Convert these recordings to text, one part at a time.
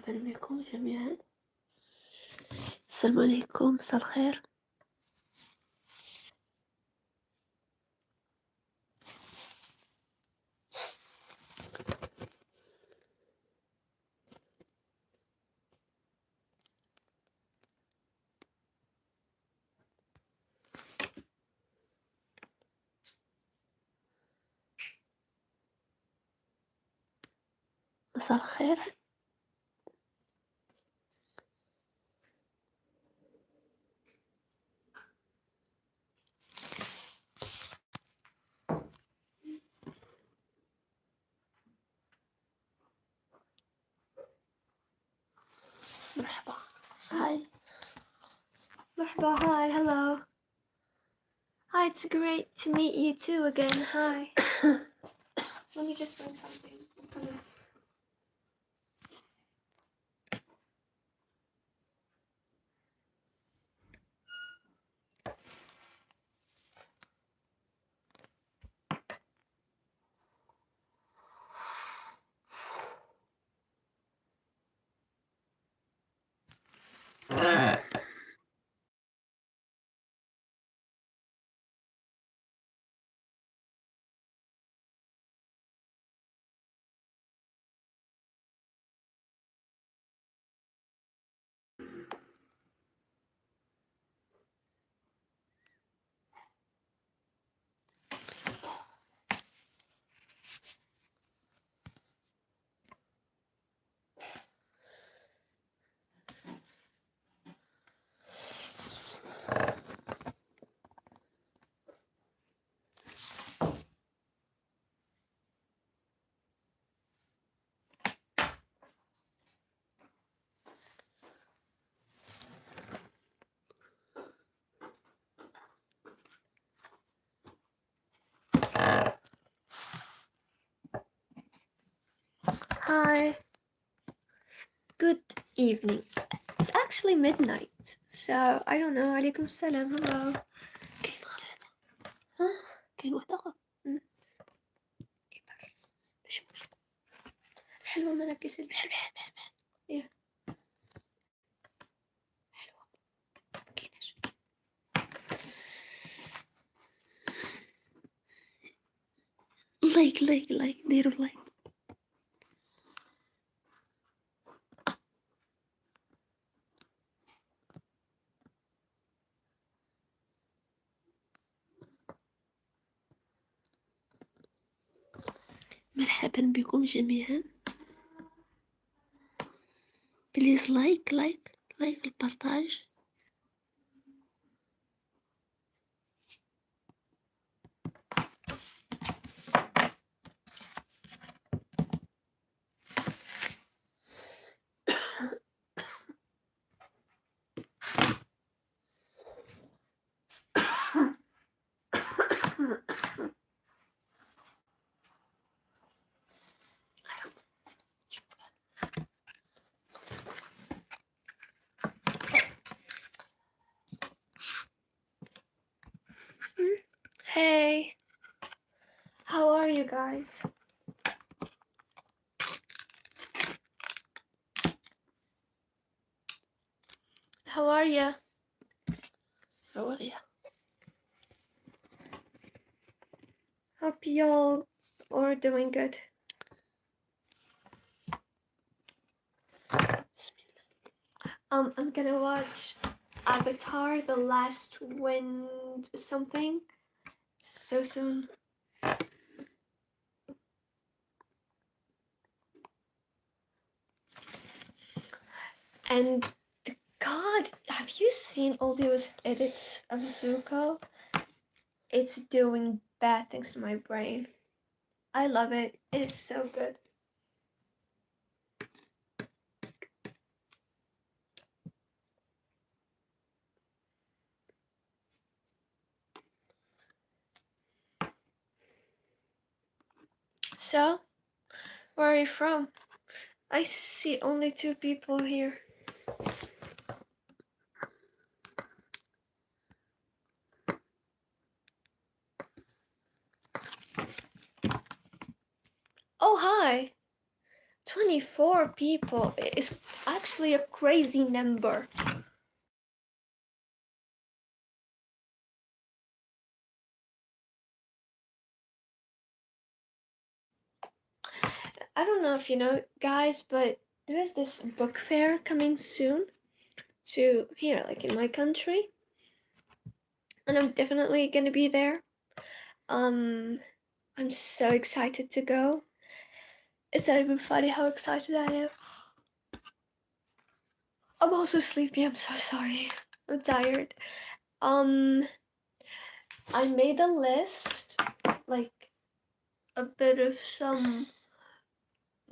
مرحبا بكم جميعا. السلام عليكم، مساء الخير. مساء الخير. مرحبا. Hi. مرحبا. Hi. Hello. Hi. It's great to meet you too again. Hi. Let me just bring something. Hi. Good evening. It's actually midnight, so I don't know. عليكم السلام. Hello. كيف خليتها؟ ها؟ كاين واحد آخر. يبرز. مش مشكل. حلوة مراكز البحر. إيه. حلوة. مكايناش. لايك ديروا لايك. مرحبا بكم جميعا. بليز لايك البارتاج. Hey, how are you guys? How are you? Hope y'all are doing good. I'm gonna watch Avatar: The Last Wind something so soon. And God, have you seen all those edits of Zuko? It's doing bad things to my brain. I love it. It's so good. So, where are you from? I see only 2 people here. Oh, hi. 24 people is actually a crazy number. I don't know if you know, guys, but there is this book fair coming soon to here, like in my country, and I'm definitely gonna be there. I'm so excited to go. It's not even funny how excited I am. I'm also sleepy. I'm so sorry. I'm tired. Um, I made a list, like a bit of some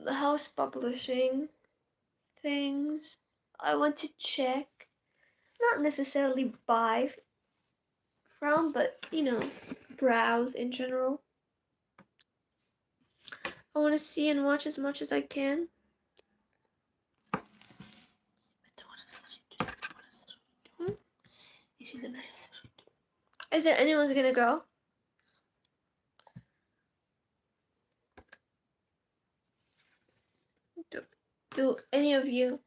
house publishing things I want to check. Not necessarily buy from, but browse in general. I want to see and watch as much as I can. Hmm? Is there anyone's gonna go? Do any of you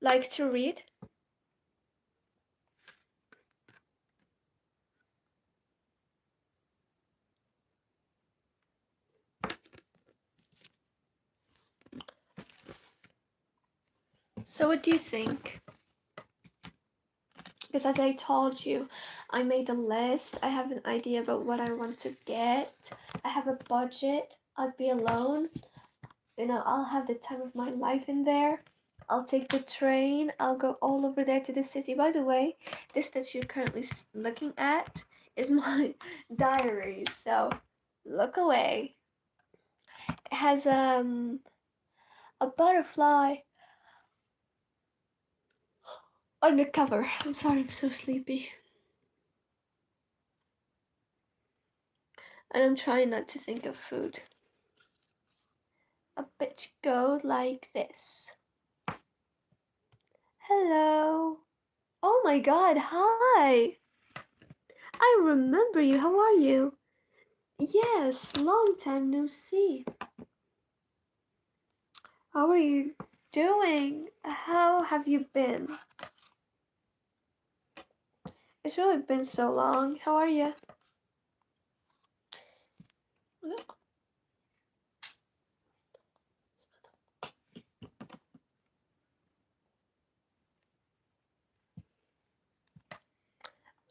like to read? So what do you think? Because as I told you, I made a list. I have an idea about what I want to get. I have a budget. I'll be alone. I'll have the time of my life in there. I'll take the train. I'll go all over there to the city. By the way, this that you're currently looking at is my diary. So look away. It has a butterfly on the cover. I'm sorry, I'm so sleepy. And I'm trying not to think of food. A bit go like this. Hello. Oh my god, hi. I remember you. How are you? Yes, long time no see. How are you doing? How have you been? It's really been so long. How are you?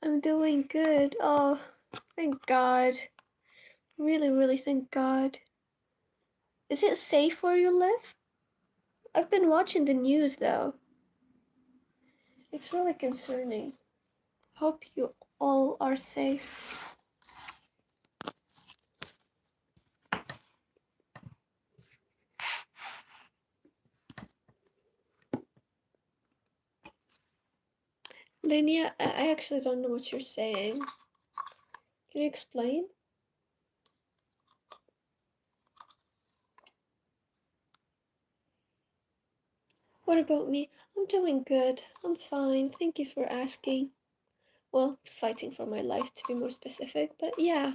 I'm doing good. Oh, thank God. Really, really thank God. Is it safe where you live? I've been watching the news though. It's really concerning. Hope you all are safe. Linnea, I actually don't know what you're saying. Can you explain? What about me? I'm doing good. I'm fine. Thank you for asking. Well, fighting for my life to be more specific, but yeah.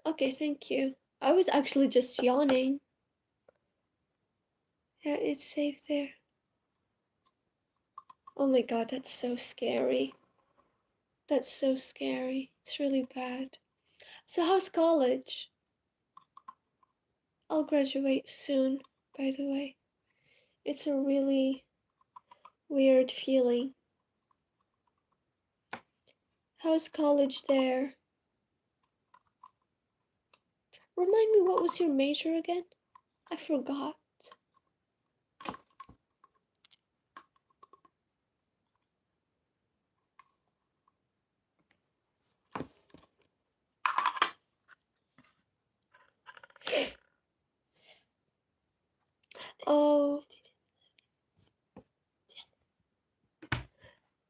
Okay, thank you. I was actually just yawning. Yeah, it's safe there. Oh my god, that's so scary. That's so scary. It's really bad. So how's college? I'll graduate soon, by the way. It's a really weird feeling. How's college there? Remind me, what was your major again? I forgot. Oh,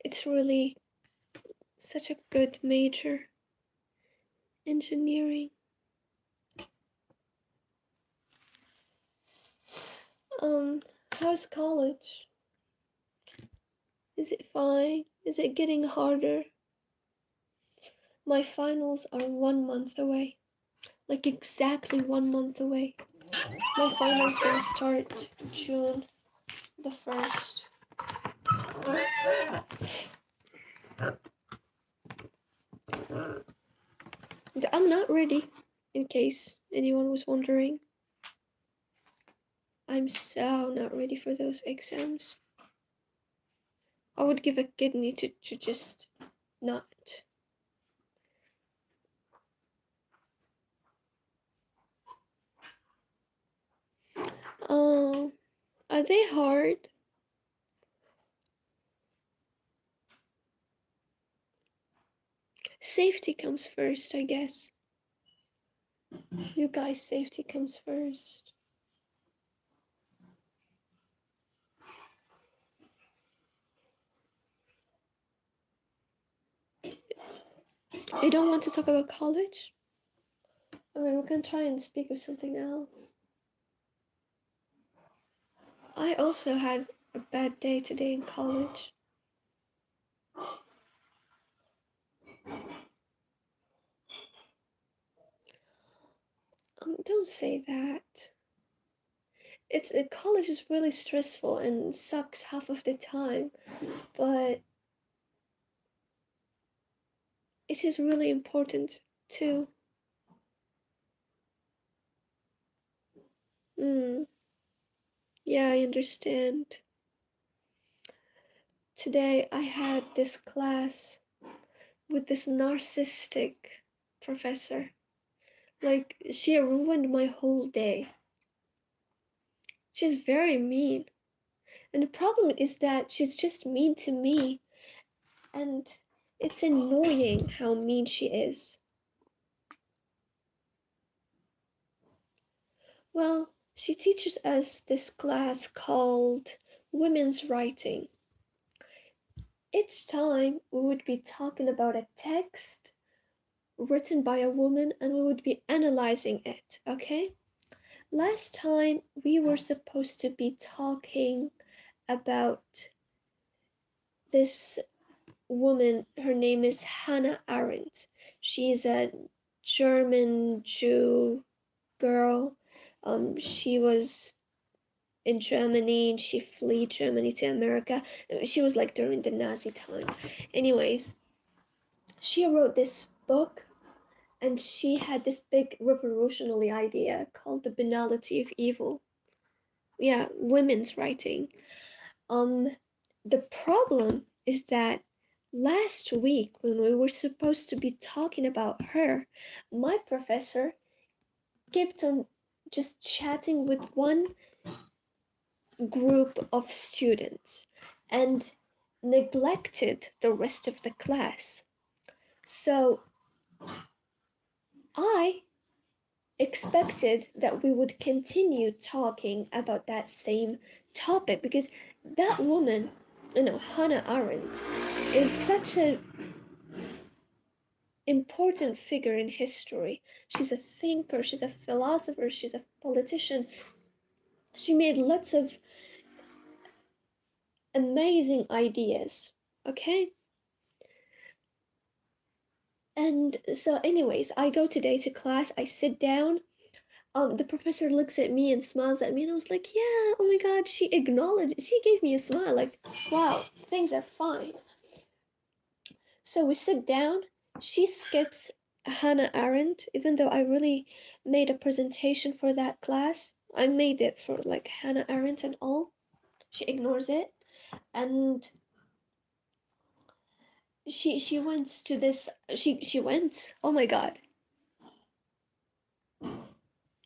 it's really such a good major. Engineering. How's college? Is it fine? Is it getting harder? My finals are 1 month away. Like exactly 1 month away. My finals gonna start June the 1st. I'm not ready, in case anyone was wondering. I'm so not ready for those exams. I would give a kidney to just not. Oh, are they hard? Safety comes first, I guess. You guys, safety comes first. You don't want to talk about college? I mean, we can try and speak of something else. I also had a bad day today in college. Don't say that. College is really stressful and sucks half of the time, but it is really important too. Yeah, I understand. Today I had this class with this narcissistic professor. Like, she ruined my whole day. She's very mean. And the problem is that she's just mean to me. And it's annoying how mean she is. Well, she teaches us this class called Women's Writing. Each time we would be talking about a text written by a woman and we would be analyzing it, okay? Last time we were supposed to be talking about this woman. Her name is Hannah Arendt. She's a German Jew girl. She was in Germany and she fled Germany to America. She was like during the Nazi time. Anyways, she wrote this book and she had this big revolutionary idea called the banality of evil. Yeah, women's writing. Um, the problem is that last week when we were supposed to be talking about her, my professor kept on just chatting with one group of students and neglected the rest of the class. So I expected that we would continue talking about that same topic because that woman, Hannah Arendt, is such an important figure in history. She's a thinker, she's a philosopher, she's a politician. She made lots of amazing ideas, okay? And so, anyways, I go today to class, I sit down. The professor looks at me and smiles at me, and I was like, yeah, oh my god, she gave me a smile, like, wow, things are fine. So we sit down, she skips Hannah Arendt, even though I really made a presentation for that class. I made it for like Hannah Arendt and all. She ignores it, and she went to this. She went. Oh my god.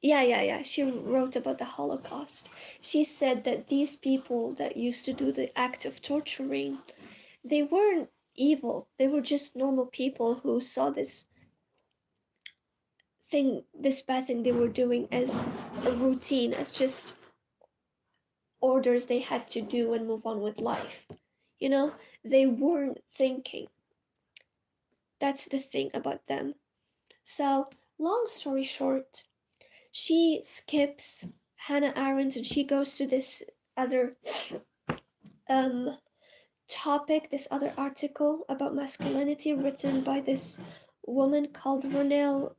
Yeah. She wrote about the Holocaust. She said that these people that used to do the act of torturing, they weren't evil. They were just normal people who saw this bad thing they were doing as a routine, as just orders they had to do and move on with life. You know, they weren't thinking. That's the thing about them. So, long story short, she skips Hannah Arendt and she goes to this other um topic, this other article about masculinity written by this woman called Ronelle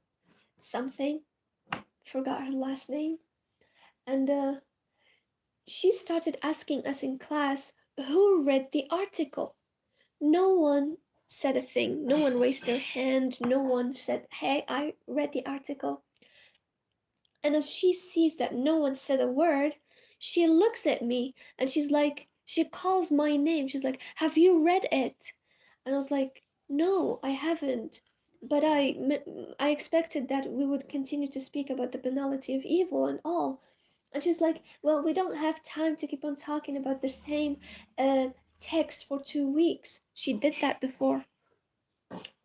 something, forgot her last name, and she started asking us in class who read the article. No one said a thing, no one raised their hand, no one said, hey, I read the article. And as she sees that no one said a word, she looks at me and she's like, she calls my name. She's like, have you read it? And I was like, no, I haven't. But I expected that we would continue to speak about the banality of evil and all. And she's like, well, we don't have time to keep on talking about the same text for 2 weeks. She did that before.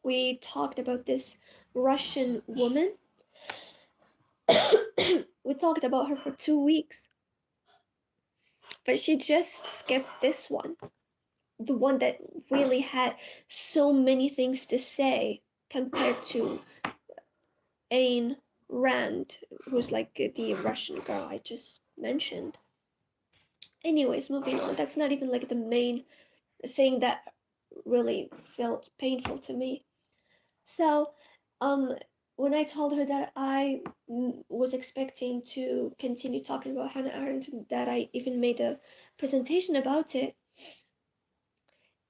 We talked about this Russian woman. We talked about her for 2 weeks. But she just skipped this one. The one that really had so many things to say compared to Ayn Rand, who's like the Russian girl I just mentioned. Anyways, moving on. That's not even like the main thing that really felt painful to me. So, um, when I told her that I was expecting to continue talking about Hannah Arendt, and that I even made a presentation about it,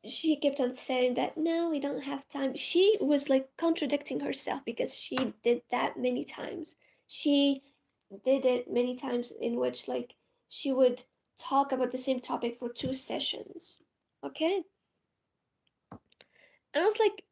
she kept on saying that no, we don't have time. She was like contradicting herself because she did that many times. She did it many times in which like she would talk about the same topic for 2 sessions. Okay? And I was like,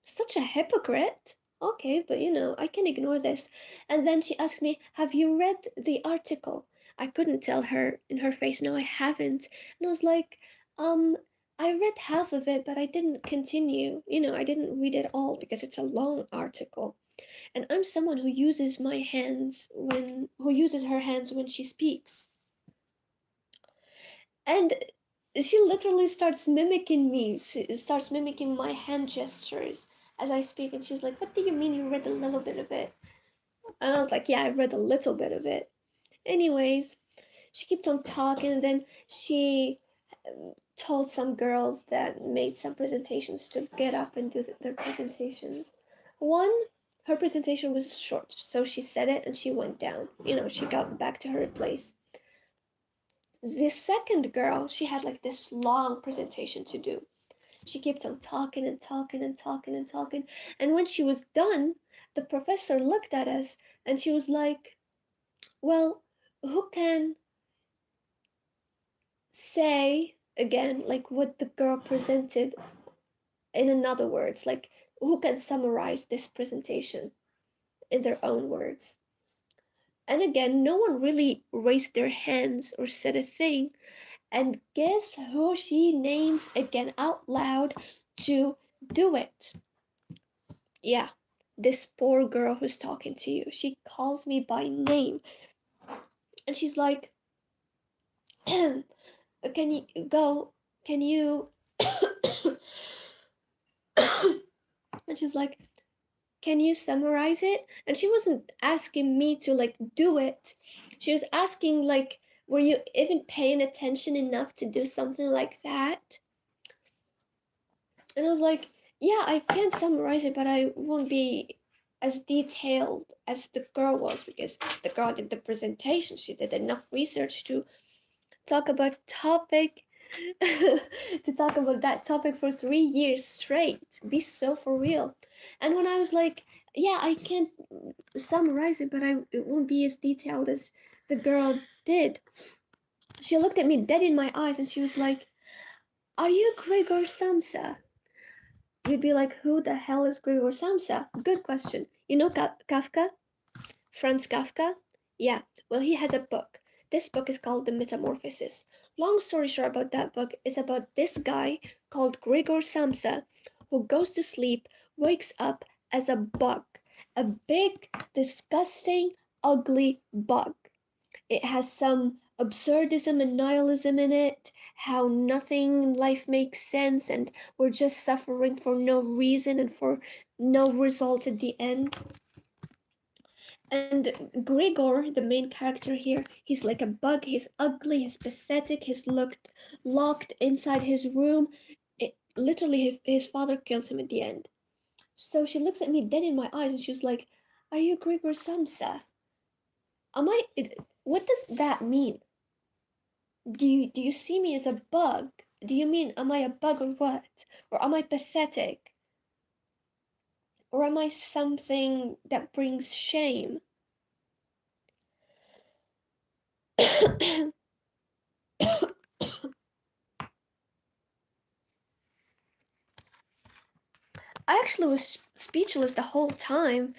such a hypocrite. Okay, but I can ignore this. And then she asked me, have you read the article? I couldn't tell her in her face, no, I haven't. And I was like, um, I read half of it, but I didn't continue. I didn't read it all because it's a long article. And I'm someone who uses her hands when she speaks. And she literally starts mimicking me. She starts mimicking my hand gestures as I speak. And she's like, what do you mean you read a little bit of it? And I was like, yeah, I read a little bit of it. Anyways, she kept on talking. And then she told some girls that made some presentations to get up and do their presentations. One, her presentation was short. So she said it and she went down. She got back to her place. The second girl, she had like this long presentation to do. She kept on talking and talking and talking and talking. And when she was done, the professor looked at us and she was like, well, who can say again, like what the girl presented in another words? Like, who can summarize this presentation in their own words? And again, no one really raised their hands or said a thing. And guess who she names again out loud to do it? Yeah, this poor girl who's talking to you. She calls me by name. And she's like, can you go? Can you? And she's like, can you summarize it? And she wasn't asking me to like do it. She was asking, like, were you even paying attention enough to do something like that? And I was like, yeah, I can summarize it, but I won't be as detailed as the girl was because the girl did the presentation. She did enough research to talk about topic to talk about that topic for 3 years straight. Be so for real. And when I was like, yeah, I can summarize it, but it won't be as detailed as the girl did. She looked at me dead in my eyes and she was like, are you Gregor Samsa? You'd be like, who the hell is Gregor Samsa? Good question. You know Kafka? Franz Kafka? Yeah, well, he has a book. This book is called The Metamorphosis. Long story short about that book is about this guy called Gregor Samsa who goes to sleep, wakes up as a bug. A big, disgusting, ugly bug. It has some absurdism and nihilism in it, how nothing in life makes sense and we're just suffering for no reason and for no result at the end. And Gregor, the main character here, he's like a bug, he's ugly, he's pathetic, he's locked inside his room, literally his father kills him at the end. So she looks at me dead in my eyes and she was like, "Are you Grigor Samsa? Am I? What does that mean? Do you see me as a bug? Do you mean am I a bug or what? Or am I pathetic? Or am I something that brings shame?" I actually was speechless the whole time.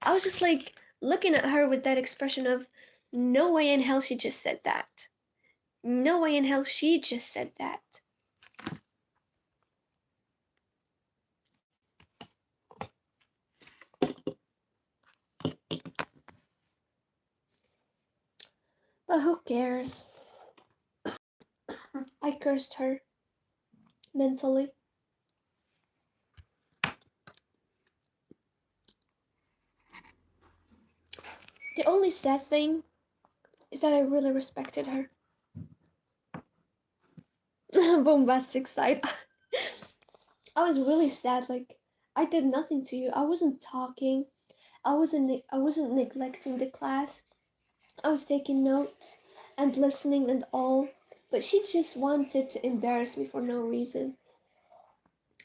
I was just like looking at her with that expression of, no way in hell she just said that. No way in hell she just said that. But who cares? I cursed her mentally. The only sad thing is that I really respected her. Bombastic side. I was really sad. Like, I did nothing to you. I wasn't talking. I wasn't neglecting the class. I was taking notes and listening and all. But she just wanted to embarrass me for no reason.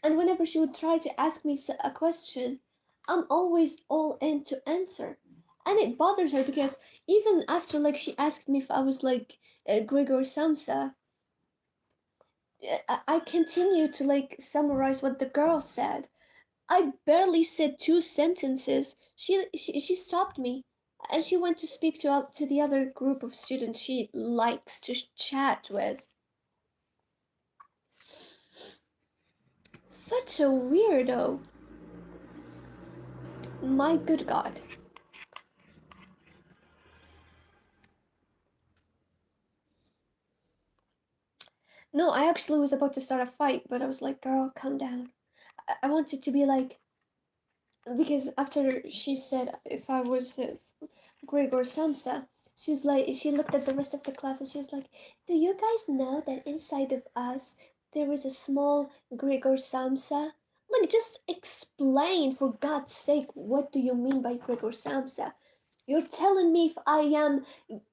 And whenever she would try to ask me a question, I'm always all in to answer. And it bothers her because even after like she asked me if I was like Grigor Samsa, I continue to like summarize what the girl said. I barely said two sentences. She stopped me, and she went to speak to the other group of students she likes to chat with. Such a weirdo. My good God. No, I actually was about to start a fight, but I was like, girl, calm down. I wanted to be like, because after she said if I was Gregor Samsa, she looked at the rest of the class and she was like, "Do you guys know that inside of us there is a small Gregor Samsa? Like, just explain for God's sake, what do you mean by Gregor Samsa? You're telling me if I am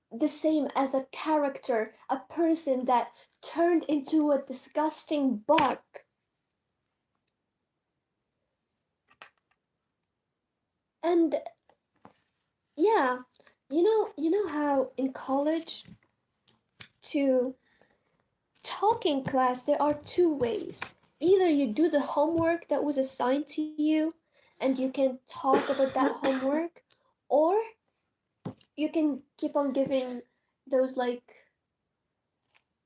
the same as a character, a person that turned into a disgusting bug." And yeah, you know how in college to talk in class there are two ways. Either you do the homework that was assigned to you and you can talk about that homework, or you can keep on giving those like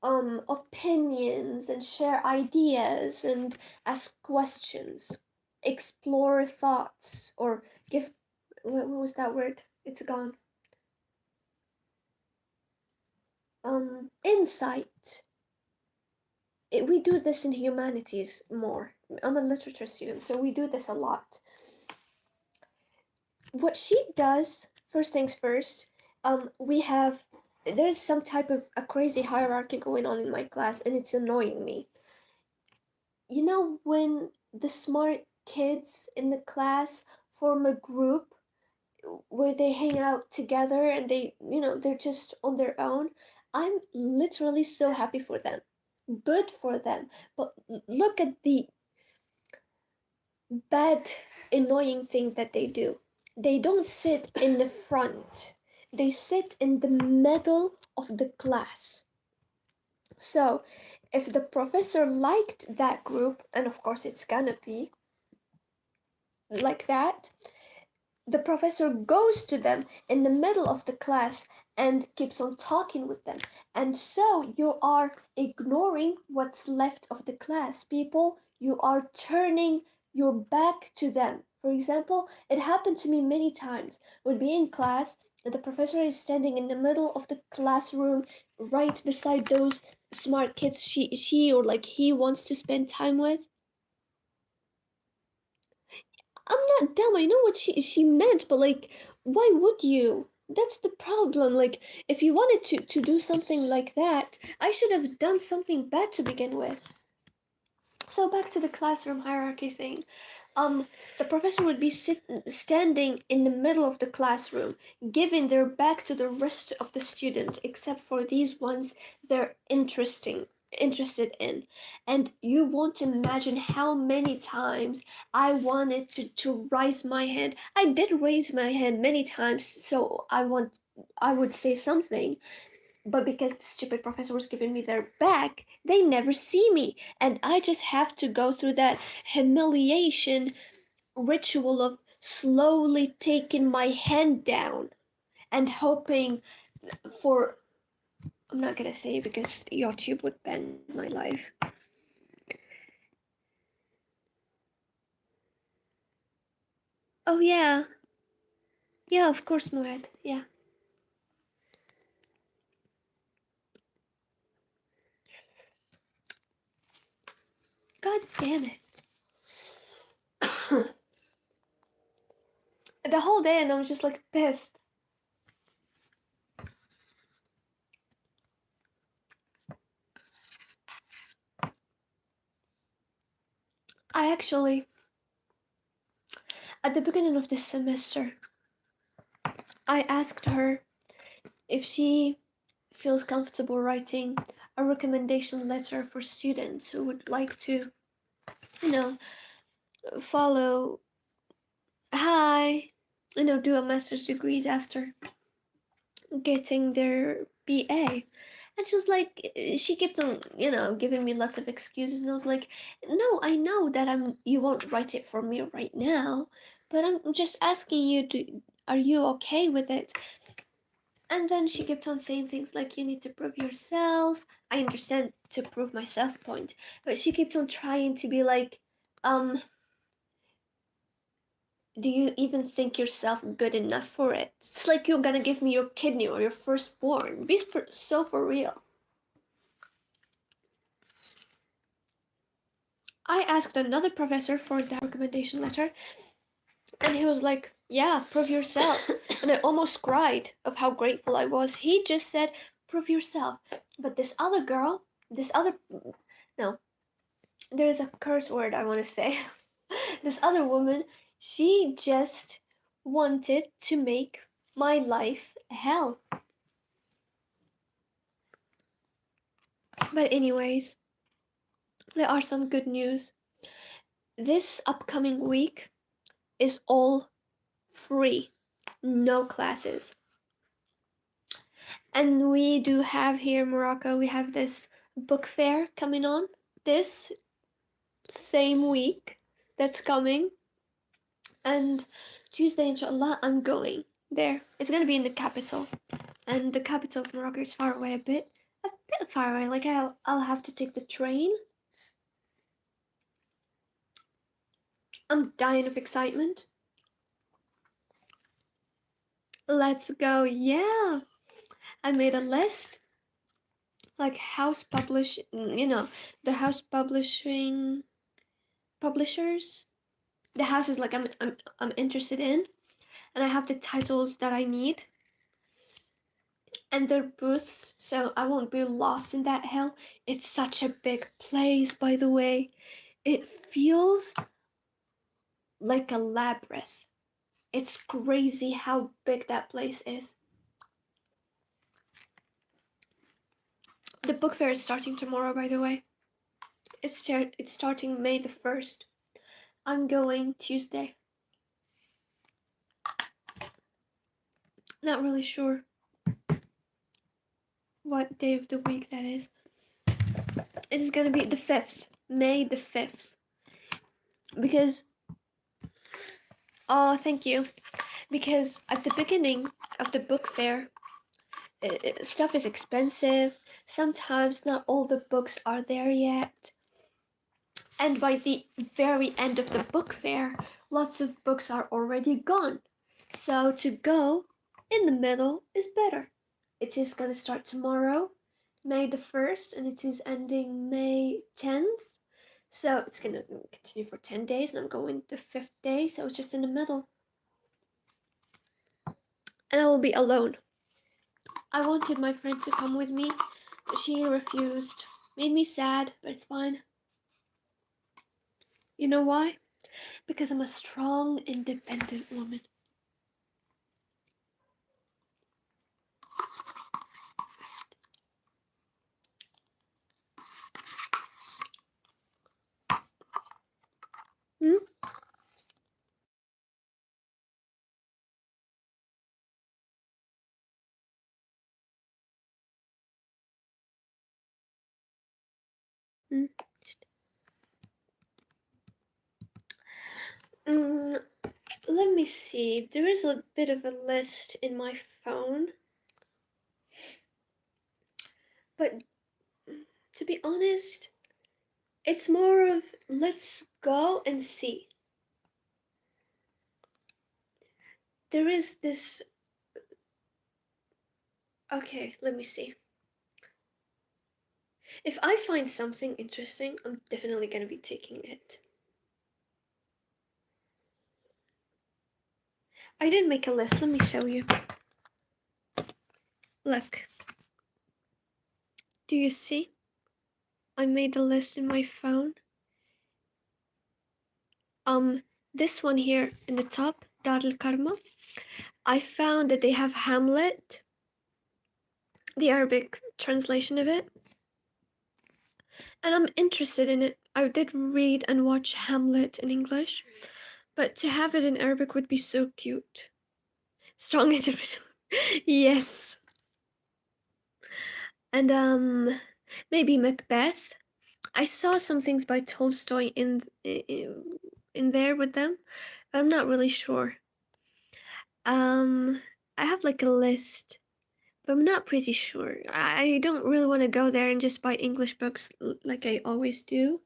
opinions and share ideas and ask questions, explore thoughts, or give what was that word? It's gone. Insight. We do this in humanities more. I'm a literature student, so we do this a lot. What she does, first things first, we have there's some type of a crazy hierarchy going on in my class, and it's annoying me. You know when the smart kids in the class form a group where they hang out together and they're just on their own. I'm literally so happy for them. Good for them. But look at the bad, annoying thing that they do. They don't sit in the front, they sit in the middle of the class. So, if the professor liked that group, and of course it's gonna be like that, the professor goes to them in the middle of the class and keeps on talking with them. And so you are ignoring what's left of the class, people. You are turning your back to them. For example, it happened to me many times. Would be in class, and the professor is standing in the middle of the classroom, right beside those smart kids she or like he wants to spend time with. I'm not dumb. I know what she meant, but like, why would you? That's the problem. Like, if you wanted to do something like that, I should have done something bad to begin with. So back to the classroom hierarchy thing. The professor would be standing in the middle of the classroom, giving their back to the rest of the students, except for these ones they're interested in. And you won't imagine how many times I wanted to raise my hand. I did raise my hand many times, so I would say something, but because the stupid professor was giving me their back, they never see me. And I just have to go through that humiliation ritual of slowly taking my hand down and hoping for. I'm not gonna say because YouTube would ban my life. Oh, yeah. Yeah, of course, Moed. Yeah. God damn it. The whole day, and I was just like pissed. I actually, at the beginning of this semester, I asked her if she feels comfortable writing a recommendation letter for students who would like to, you know, follow high, do a master's degrees after getting their BA. And she was like, she kept on, giving me lots of excuses. And I was like, no, I know that you won't write it for me right now, but I'm just asking you are you okay with it? And then she kept on saying things like, you need to prove yourself. I understand to prove myself point, but she kept on trying to be like, um, do you even think yourself good enough for it? It's like you're gonna give me your kidney or your firstborn. Be so for real. I asked another professor for that recommendation letter, and he was like, yeah, prove yourself. And I almost cried of how grateful I was. He just said, prove yourself. But this other girl, no, there is a curse word I want to say. This other woman, she just wanted to make my life hell. But, anyways, there are some good news. This upcoming week is all free, no classes. And we do have here in Morocco, we have this book fair coming on this same week that's coming. And Tuesday, inshallah, I'm going there. It's gonna be in the capital. And the capital of Morocco is far away a bit far away. Like I'll have to take the train. I'm dying of excitement. Let's go. Yeah. I made a list. Like the house publishing publishers. The houses like I'm interested in, and I have the titles that I need and their booths, so I won't be lost in that hell. It's such a big place, by the way. It feels like a labyrinth. It's crazy how big that place is. The book fair is starting tomorrow, by the way. It's starting May the 1st. I'm going Tuesday. Not really sure what day of the week that is. It's gonna be the 5th, May the 5th. Because, oh, thank you. Because at the beginning of the book fair, stuff is expensive. Sometimes not all the books are there yet. And by the very end of the book fair, lots of books are already gone. So to go in the middle is better. It is gonna start tomorrow, May the 1st, and it is ending May 10th. So it's gonna continue for 10 days, and I'm going the 5th day, so it's just in the middle. And I will be alone. I wanted my friend to come with me, but she refused. Made me sad, but it's fine. You know why? Because I'm a strong, independent woman. Hmm? Hmm? Mm, let me see. There is a bit of a list in my phone. But to be honest, it's more of let's go and see. There is this. Okay, let me see. If I find something interesting, I'm definitely gonna be taking it. I didn't make a list. Let me show you. Look. Do you see? I made a list in my phone. This one here in the top, Dar al Karma. I found that they have Hamlet, the Arabic translation of it, and I'm interested in it. I did read and watch Hamlet in English, but to have it in Arabic would be so cute. Strong interpretation. Yes. And maybe Macbeth. I saw some things by Tolstoy in there with them, but I'm not really sure. Um, I have like a list, but I'm not pretty sure. I don't really want to go there and just buy English books like I always do,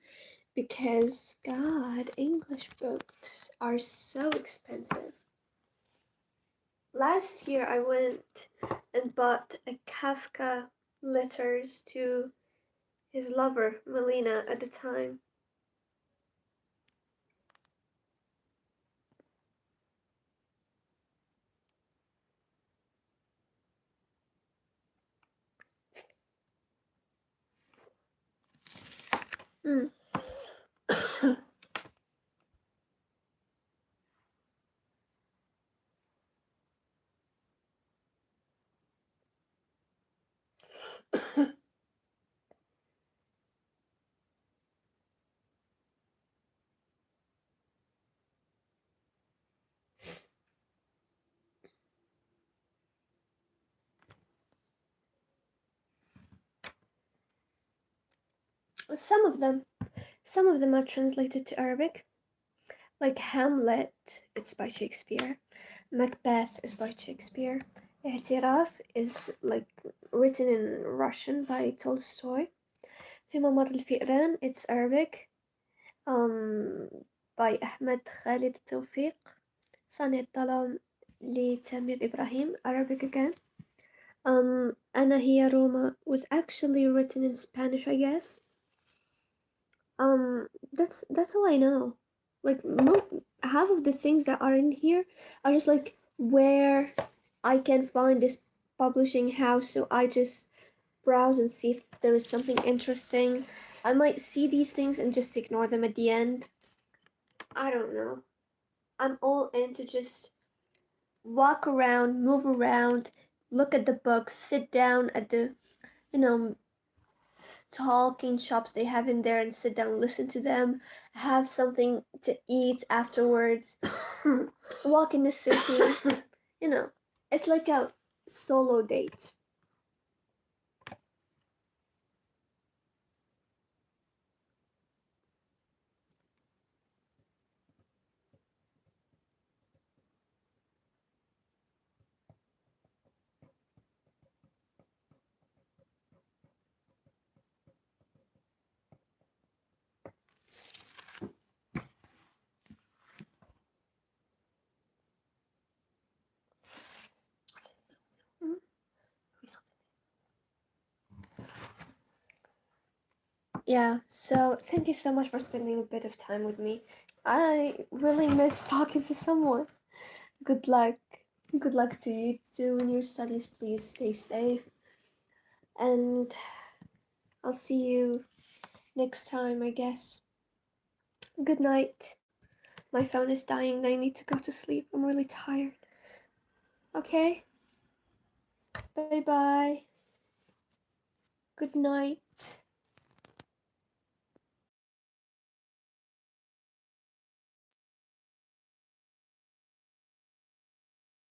because God, English books are so expensive. Last year I went and bought a Kafka letters to his lover, Melina, at the time. Mm. Some of them, some of them are translated to Arabic. Like Hamlet, it's by Shakespeare. Macbeth is by Shakespeare. اعتراف is like written in Russian by Tolstoy. في ممر الفئران, it's Arabic. Um, by Ahmed Khalid Tawfiq. صانع الظلام لتامر إبراهيم, Arabic again. أنا هي Roma was actually written in Spanish, I guess. That's all I know. Like half of the things that are in here are just like where I can find this publishing house, so I just browse and see if there is something interesting. I might see these things and just ignore them at the end. I don't know. I'm all into just walk around, move around, look at the books, sit down at the, you know, talking shops they have in there and sit down, listen to them, have something to eat afterwards, walk in the city. You know, it's like a solo date. Yeah, so thank you so much for spending a bit of time with me. I really miss talking to someone. Good luck. Good luck to you too in your studies. Please stay safe. And I'll see you next time, I guess. Good night. My phone is dying. I need to go to sleep. I'm really tired. Okay? Bye bye. Good night.